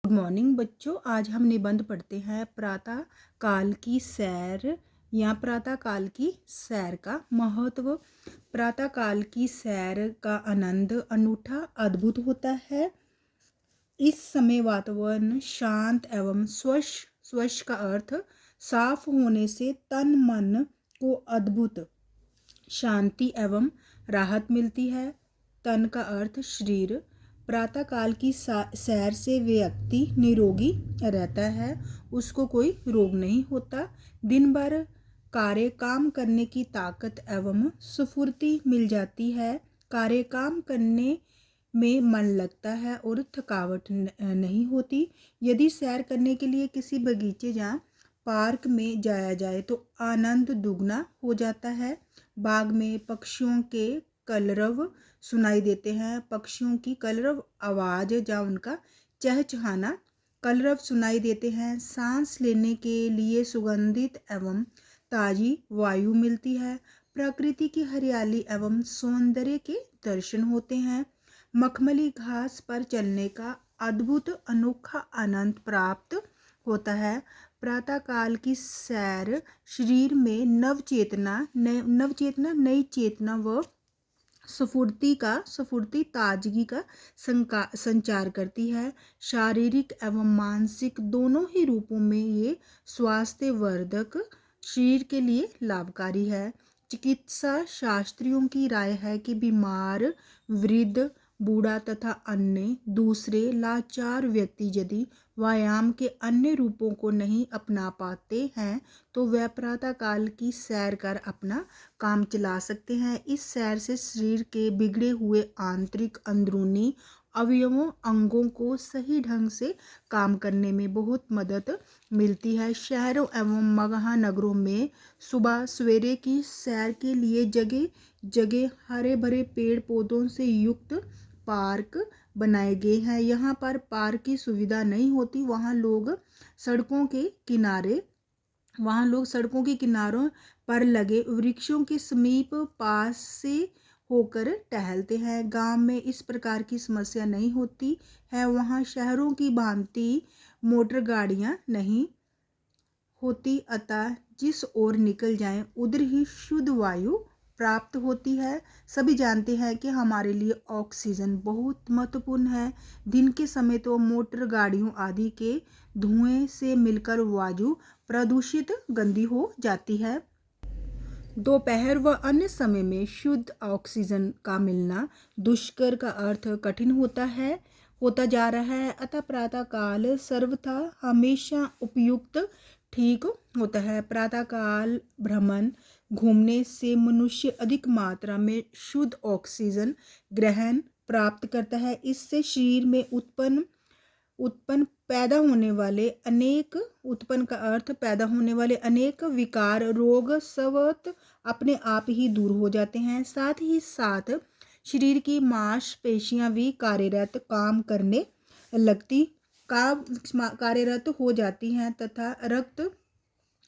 Good morning बच्चों। आज हम निबंध पढ़ते हैं प्रातः काल की सैर या प्रातः काल की सैर का महत्व। प्रातः काल की सैर का आनंद अनूठा अद्भुत होता है। इस समय वातावरण शांत एवं स्वच्छ स्वच्छ का अर्थ साफ होने से तन मन को अद्भुत शांति एवं राहत मिलती है। तन का अर्थ शरीर। प्रातःकाल की सैर से व्यक्ति निरोगी रहता है, उसको कोई रोग नहीं होता। दिन भर कार्य काम करने की ताकत एवं स्फूर्ति मिल जाती है। कार्य काम करने में मन लगता है और थकावट नहीं होती। यदि सैर करने के लिए किसी बगीचे या पार्क में जाया जाए तो आनंद दुगना हो जाता है। बाग में पक्षियों के कलरव सुनाई देते हैं। पक्षियों की कलरव आवाज़ या उनका चहचहाना कलरव सुनाई देते हैं। सांस लेने के लिए सुगंधित एवं ताज़ी वायु मिलती है। प्रकृति की हरियाली एवं सौंदर्य के दर्शन होते हैं। मखमली घास पर चलने का अद्भुत अनोखा आनंद प्राप्त होता है। प्रातःकाल की सैर शरीर में नवचेतना नई चेतना व स्फूर्ति ताजगी का संचार करती है। शारीरिक एवं मानसिक दोनों ही रूपों में ये स्वास्थ्यवर्धक शरीर के लिए लाभकारी है। चिकित्सा शास्त्रियों की राय है कि बीमार, वृद्ध, बूढ़ा तथा अन्य दूसरे लाचार व्यक्ति यदि व्यायाम के अन्य रूपों को नहीं अपना पाते हैं तो वह प्रातःकाल की सैर कर अपना काम चला सकते हैं। इस सैर से शरीर के बिगड़े हुए आंतरिक अंदरूनी अवयवों अंगों को सही ढंग से काम करने में बहुत मदद मिलती है। शहरों एवं महानगरों में सुबह सवेरे की सैर के लिए जगह जगह हरे भरे पेड़ पौधों से युक्त पार्क बनाए गए हैं। यहाँ पर पार्क की सुविधा नहीं होती, वहाँ लोग सड़कों के किनारों पर लगे वृक्षों के समीप पास से होकर टहलते हैं। गांव में इस प्रकार की समस्या नहीं होती है। वहाँ शहरों की भांति मोटर गाड़ियाँ नहीं होती, अतः जिस ओर निकल जाएं उधर ही शुद्ध वायु प्राप्त होती है। सभी जानते हैं कि हमारे लिए ऑक्सीजन बहुत महत्वपूर्ण है। दिन के समय तो मोटर गाड़ियों आदि के धुएं से मिलकर वायु प्रदूषित गंदी हो जाती है। दोपहर व अन्य समय में शुद्ध ऑक्सीजन का मिलना दुष्कर का अर्थ कठिन होता जा रहा है। अतः प्रातःकाल सर्वथा हमेशा उपयुक्त ठीक होता है। प्रातःकाल भ्रमण घूमने से मनुष्य अधिक मात्रा में शुद्ध ऑक्सीजन ग्रहण प्राप्त करता है। इससे शरीर में उत्पन्न पैदा होने वाले अनेक उत्पन्न का अर्थ पैदा होने वाले अनेक विकार रोग स्वतः अपने आप ही दूर हो जाते हैं। साथ ही साथ शरीर की मांसपेशियां भी कार्यरत हो जाती हैं तथा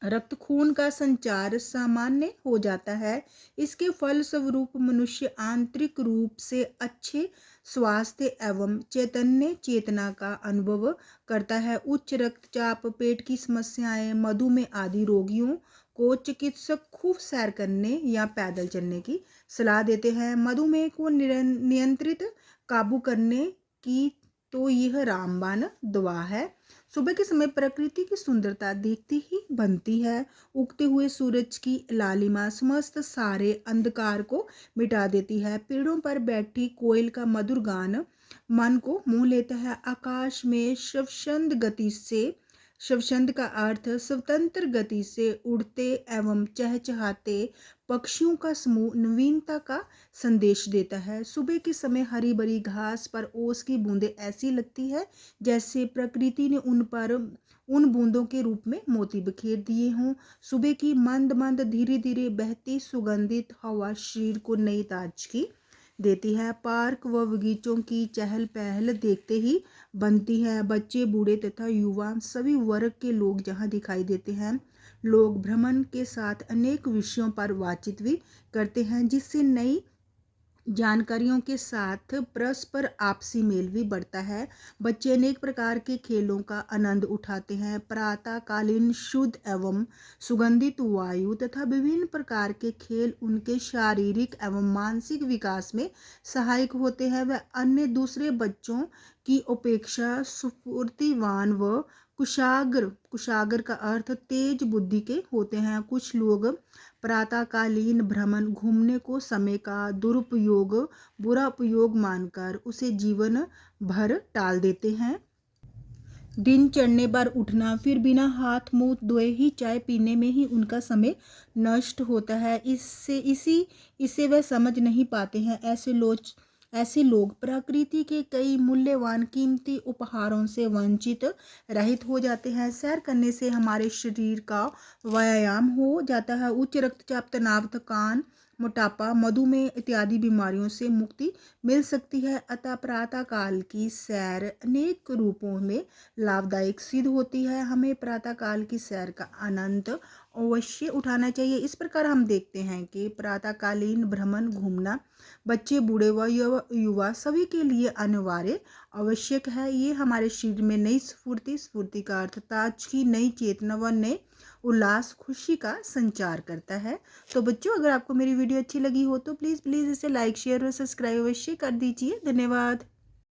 रक्त खून का संचार सामान्य हो जाता है। इसके फलस्वरूप मनुष्य आंतरिक रूप से अच्छे स्वास्थ्य एवं चेतना का अनुभव करता है। उच्च रक्तचाप, पेट की समस्याएं, मधुमेह आदि रोगियों को चिकित्सक खूब सैर करने या पैदल चलने की सलाह देते हैं। मधुमेह को नियंत्रित काबू करने की तो यह रामबाण दवा है। सुबह के समय प्रकृति की सुंदरता देखती ही बनती है। उगते हुए सूरज की लालिमा समस्त सारे अंधकार को मिटा देती है। पेड़ों पर बैठी कोयल का मधुर गान मन को मोह लेता है। आकाश में स्वच्छंद का अर्थ स्वतंत्र गति से उड़ते एवं चहचहाते पक्षियों का समूह नवीनता का संदेश देता है। सुबह के समय हरी भरी घास पर ओस की बूंदें ऐसी लगती है जैसे प्रकृति ने उन बूंदों के रूप में मोती बिखेर दिए हों। सुबह की मंद मंद धीरे धीरे बहती सुगंधित हवा शरीर को नई ताजगी देती है। पार्क व बगीचों की चहल पहल देखते ही बनती है। बच्चे, बूढ़े तथा युवा सभी वर्ग के लोग जहाँ दिखाई देते हैं। लोग भ्रमण के साथ अनेक विषयों पर बातचीत भी करते हैं जिससे नई जानकारियों के साथ परस्पर आपसी मेल भी बढ़ता है। बच्चे अनेक प्रकार के खेलों का आनंद उठाते हैं। प्रातःकालीन शुद्ध एवं सुगंधित वायु तथा विभिन्न प्रकार के खेल उनके शारीरिक एवं मानसिक विकास में सहायक होते हैं। वह अन्य दूसरे बच्चों की अपेक्षा स्फूर्तिवान व कुशाग्र का अर्थ तेज बुद्धि के होते हैं। कुछ लोग प्रातःकालीन भ्रमण घूमने को समय का दुरुपयोग बुरा उपयोग मानकर उसे जीवन भर टाल देते हैं। दिन चढ़ने पर उठना, फिर बिना हाथ मुंह धोए ही चाय पीने में ही उनका समय नष्ट होता है। इसे वह समझ नहीं पाते हैं। ऐसे लोग प्रकृति के कई मूल्यवान कीमती उपहारों से वंचित रहित हो जाते हैं। सैर करने से हमारे शरीर का व्यायाम हो जाता है। उच्च रक्तचाप, तनाव, थकान, मोटापा, मधुमेह इत्यादि बीमारियों से मुक्ति मिल सकती है। अतः प्रातः काल की सैर अनेक रूपों में लाभदायक सिद्ध होती है। हमें प्रातः काल की सैर का आनंद अवश्य उठाना चाहिए। इस प्रकार हम देखते हैं कि प्रातःकालीन भ्रमण घूमना बच्चे, बूढ़े व युवा सभी के लिए अनिवार्य आवश्यक है। ये हमारे शरीर में नई स्फूर्ति का अर्थ ताजगी, नई चेतना व नए उल्लास, खुशी का संचार करता है। तो बच्चों, अगर आपको मेरी वीडियो अच्छी लगी हो तो प्लीज़ इसे लाइक, शेयर और सब्सक्राइब अवश्य कर दीजिए। धन्यवाद।